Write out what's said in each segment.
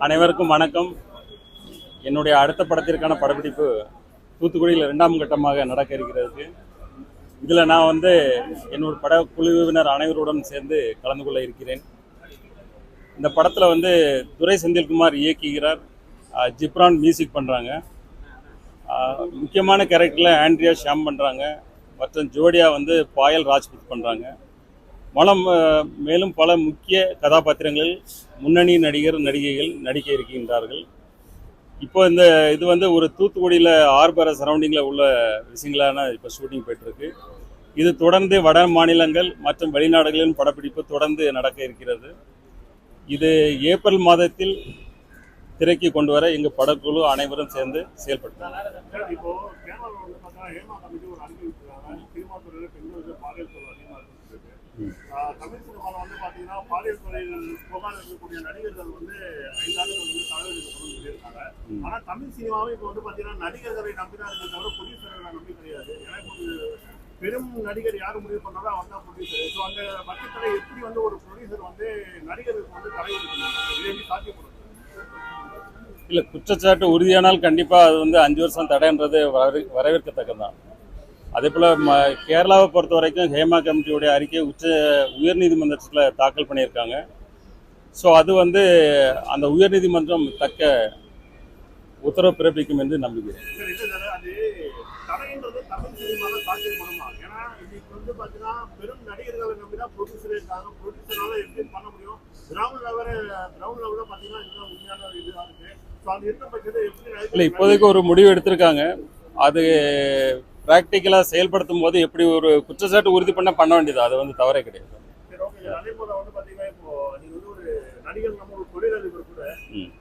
அனைவருக்கும் வணக்கம். என்னுடைய அடுத்த படத்திற்கான படப்பிடிப்பு தூத்துக்குடியில் 2ஆம் கட்டமாக நடக்க இருக்கிறது. இதில் நான் என்னோட படக்குழுவினர் அனைவருடன் சேர்ந்து கலந்து கொள்ள இருக்கிறேன். இந்த படத்தில் துரை செந்தில்குமார் இயக்குகிறார், ஜிப்ரான் மியூசிக் பண்ணுறாங்க. முக்கியமான கேரக்டரில் ஆண்ட்ரியா ஷாம் பண்ணுறாங்க. மற்றும் ஜோடியா பாயல் ராஜ்புத் பண்ணுறாங்க. மேலும் பல முக்கிய கதாபாத்திரங்களில் முன்னணி நடிகைகள் நடிக்க இருக்கின்றார்கள். இப்போ இது ஒரு தூத்துக்குடியில் ஆர்பர சரௌண்டிங்கில் உள்ள விஷயங்களான இப்போ ஷூட்டிங் போயிட்டுருக்கு. இது தொடர்ந்து வட மாநிலங்கள் மற்றும் வெளிநாடுகளின் படப்பிடிப்பு தொடர்ந்து நடக்க இருக்கிறது. இது ஏப்ரல் மாதத்தில் திரைக்கு கொண்டு வர எங்கள் படக்குழு அனைவரும் சேர்ந்து செயல்படுத்தாங்க. தமிழ் சினிமாவில் பார்த்தீங்கன்னா பாலியல் துறையில் புகார் இருக்கக்கூடிய நடிகர்கள் 5 ஆண்டுகள் தலைவர்கள் சொல்லியிருக்காங்க. ஆனால் தமிழ் சினிமாவை இப்போ பார்த்தீங்கன்னா நடிகர்களை நம்பிதான் இருக்க தவிர ப்ரொடியூசர்களை நம்பி கிடையாது. ஏன்னா இப்போ பெரும் நடிகர் யார் முடிவு பண்ணாலும் அவன் தான் ப்ரொடியூசர். ஸோ அந்த பட்சத்தில் எப்படி ஒரு ப்ரொடியூசர் நடிகருக்கு தலைவர் இது எப்படி சாத்தியப்படும்? இல்லை, குற்றச்சாட்டு உறுதியானால் கண்டிப்பாக அது 5 வருஷம் தடைன்றது வரவேற்கத்தக்கதான். அதே போல் கேரளாவை பொறுத்த வரைக்கும் ஹேமா கமிட்டியுடைய அறிக்கையை உயர்நீதிமன்றத்தில் தாக்கல் பண்ணியிருக்காங்க. ஸோ அது அந்த உயர்நீதிமன்றம் தக்க உத்தரவு பிறப்பிக்கும் என்று நம்புகிறேன். பெரும் நடிகர்களை நம்பி தான் ப்ரொடியூசர் இருக்காங்க. ப்ரொடியூசரால எப்படி பண்ண முடியும்? கிரவுண்ட் லெவலில் பார்த்தீங்கன்னா இதுதான் உண்மையான இதுவாக இருக்கு. ஸோ அது இருந்த பட்சத்தை எப்படி? இல்லை, இப்போதைக்கு ஒரு முடிவு எடுத்திருக்காங்க. அது ப்ராக்டிக்கலாக செயல்படுத்தும் போது எப்படி ஒரு குற்றச்சாட்டு உறுதி பண்ண வேண்டியது, அது தவறே கிடையாது. அதே போல பார்த்தீங்கன்னா இப்போ நீங்கள் ஒரு நடிகர் நம்ம ஒரு தொழிலதிபர் கூட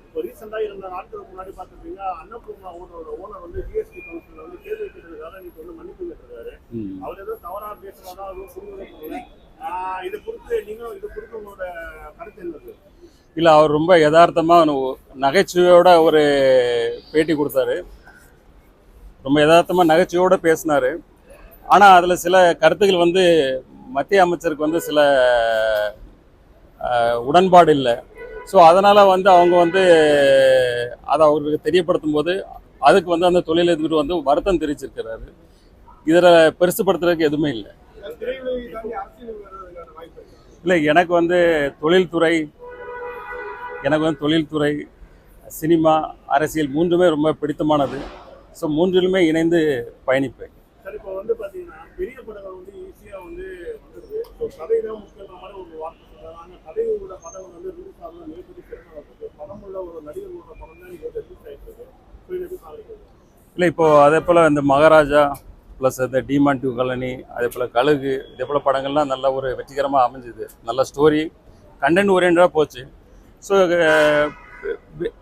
இப்போ ரீசெண்டாக இருந்த நாட்களுக்கு முன்னாடி பார்த்துருப்பீங்க, அன்னபூர்ணா ஓனர் ஜிஎஸ்டி கவுன்சிலில் கேள்வி கேட்டதுக்காக இன்னைக்கு மன்னிப்பு கேட்டிருக்காரு. அவர் ஏதோ தவறாக பேசுறதா புரிஞ்சுக்கல. இது குறித்து உங்களோட கருத்து என்னது? இல்லை, அவர் ரொம்ப யதார்த்தமாக நகைச்சுவையோட ஒரு பேட்டி கொடுத்தாரு. ரொம்ப யதார்த்தமாக நகைச்சுவையோடு பேசினார். ஆனால் அதில் சில கருத்துக்கள் மத்திய அமைச்சருக்கு சில உடன்பாடு இல்லை. ஸோ அதனால் அவங்க அதை அவருக்கு தெரியப்படுத்தும் போது அதுக்கு அந்த தொழிலதிபர் வருத்தம் தெரிவிச்சிருக்கிறாரு. இதில் பெருசுப்படுத்துறதுக்கு எதுவுமே இல்லை. இல்லை, எனக்கு தொழில்துறை, சினிமா, அரசியல் மூன்றுமே ரொம்ப பிடித்தமானது. ஸோ மூன்றிலுமே இணைந்து பயணிப்பேன். சார், இப்போ பார்த்தீங்கன்னா பெரிய படங்கள் ஈஸியாக கதை தான் முக்கியமான ஒரு வார்த்தை சொல்கிறாங்க. கதையோட படங்கள் ரிலீஸ் ஆகணும் மிகப்பெரிய சிறப்பாக படம் உள்ள ஒரு நடிகர்களோட படம் தான் நீங்கள் ரிலீஸ் ஆகிருக்கு. ஸோ இது எப்படி சாதிக்கிறது? இல்லை, இப்போது அதே போல் இந்த மகாராஜா ப்ளஸ் இந்த டிமாண்ட் டூ காலனி, அதே போல் கழுகு, இதே போல் படங்கள்லாம் நல்ல ஒரு வெற்றிகரமாக அமைஞ்சுது. நல்ல ஸ்டோரி, கண்டென்ட் ஓரியன்டாக போச்சு. ஸோ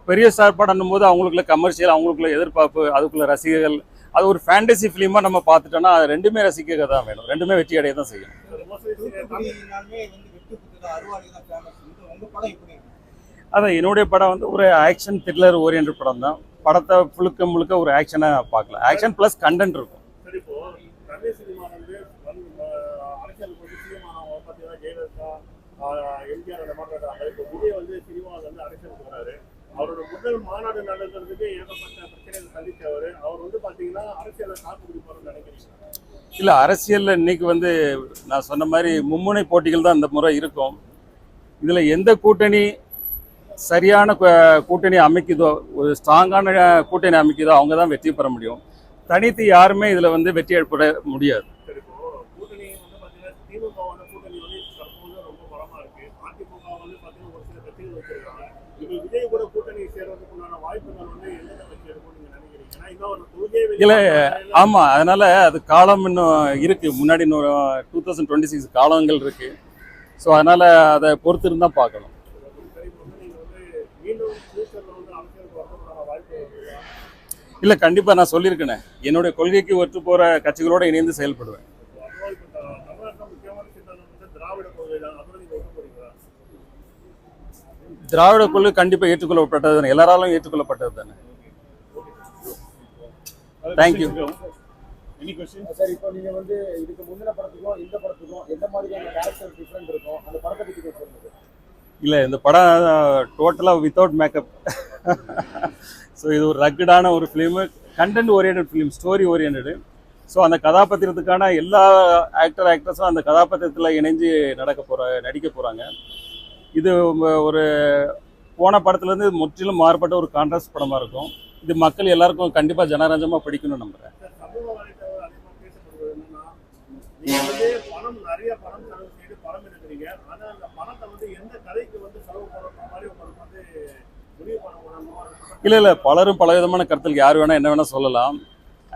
பெரிய ஸ்டார் படம்னும் போது அவங்களுக்குள்ள கமர்ஷியல், அவங்களுக்குள்ள எதிர்பார்ப்பு, அதுக்குள்ள ரசிகர்கள், அது ஒரு ஃபேண்டசி ஃபிலிமாக நம்ம பார்த்துட்டோன்னா அது ரெண்டுமே ரசிக்க தான் வேணும். ரெண்டுமே வெற்றி அடைய தான் செய்யணும். அதான் என்னுடைய படம் ஒரு ஆக்ஷன் த்ரில்லர் ஓரியன்ட் படம் தான். படத்தை முழுக்க ஒரு ஆக்ஷனாக பார்க்கலாம். ஆக்ஷன் ப்ளஸ் கண்டென்ட் இருக்கும். எம்ஜிஆர் அந்த மாதிரி இருக்காங்க. இப்போ விஜய் சினிமாவில் அரசியலுக்கு வராரு. அவரோட முதல் மாநாடு நடத்துறதுக்கு ஏகப்பட்ட பிரச்சனைகள் சந்தித்தவர். அவர் பார்த்தீங்கன்னா அரசியலை தாக்கு பிடிப்பாருன்னு நினைக்கிறீங்க? இல்லை, அரசியலில் இன்னைக்கு நான் சொன்ன மாதிரி மும்முனை போட்டிகள் தான் இந்த முறை இருக்கும். இதில் எந்த கூட்டணி சரியான கூட்டணி அமைக்குதோ, ஒரு ஸ்ட்ராங்கான கூட்டணி அமைக்குதோ அவங்க தான் வெற்றி பெற முடியும். தனித்து யாருமே இதில் வெற்றி ஏற்பட முடியாது. இல்லை, ஆமாம், அதனால் அது காலம் இன்னும் இருக்குது. முன்னாடி இன்னும் 2026 காலங்கள் இருக்குது. ஸோ அதனால் அதை பொறுத்து இருந்தால் பார்க்கணும். இல்லை, கண்டிப்பாக நான் சொல்லியிருக்கேனே, என்னுடைய கொள்கைக்கு ஒத்து போகிற கட்சிகளோடு இணைந்து செயல்படுவேன். திராவிட கொள்கை கண்டிப்பாக ஏற்றுக்கொள்ளப்பட்டது தானே, எல்லாராலும் ஏற்றுக்கொள்ளப்பட்டது தானே. தேங்க்யூ. சார், இப்போ நீங்கள் இதுக்கு முந்தின படத்துக்கும் இந்த படத்துக்கும் எந்த மாதிரியான கேரக்டர் டிஃப்ரெண்ட் இருக்கும், அந்த படத்தை பற்றி சொல்லுங்கள். இல்லை, இந்த படம் டோட்டலாக வித்தவுட் மேக்கப். ஸோ இது ஒரு ரக்கடான ஒரு film, content orient film, story orient. So அந்த கதாபாத்திரத்துக்கான எல்லா ஆக்ட்ரஸும் அந்த கதாபாத்திரத்தில் இணைஞ்சு நடிக்க போகிறாங்க. இது ஒரு போன படத்துலேருந்து முற்றிலும் மாறுபட்ட ஒரு கான்ட்ராஸ்ட் படமாக இருக்கும். இது மக்கள் எல்லாருக்கும் கண்டிப்பாக ஜனரஞ்சமாக பிடிக்கணும்னு நம்புகிறேன். சமூக வலைதளம் அதிகமாக பேசப்படுவது என்னன்னா, நீங்க வந்து நிறைய பணம் செலவு செய்து படம் எடுக்கிறீங்க. ஆனா அந்த பணத்தை வந்து எந்த கதைக்கு வந்து செலவு பண்ணுற மாதிரி உங்களுக்கு வந்து முடிவு பண்ண முடியாம. இல்லை, பலரும் பல விதமான கருத்துக்கு யார் வேணால் என்ன வேணால் சொல்லலாம்.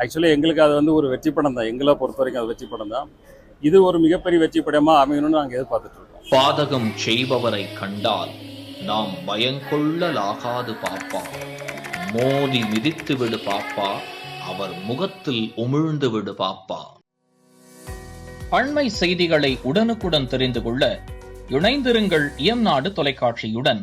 ஆக்சுவலி எங்களுக்கு அது வந்து ஒரு வெற்றி படம் தான். எங்களை பொறுத்த வரைக்கும் அது வெற்றி படம் தான். இது ஒரு மிகப்பெரிய வெற்றி படமாக அமையணும்னு நாங்கள் எதிர்பார்த்துட்டு இருக்கோம். பாதகம் செய்பவரை கண்டால் நாம் பயங்கொள்ளலாகாது பாப்பா, மோதி மிதித்து விடு பாப்பா, அவர் முகத்தில் உமிழ்ந்து விடு பாப்பா. அண்மை செய்திகளை உடனுக்குடன் தெரிந்து கொள்ள இணைந்திருங்கள் இயம்நாடு தொலைக்காட்சியுடன்.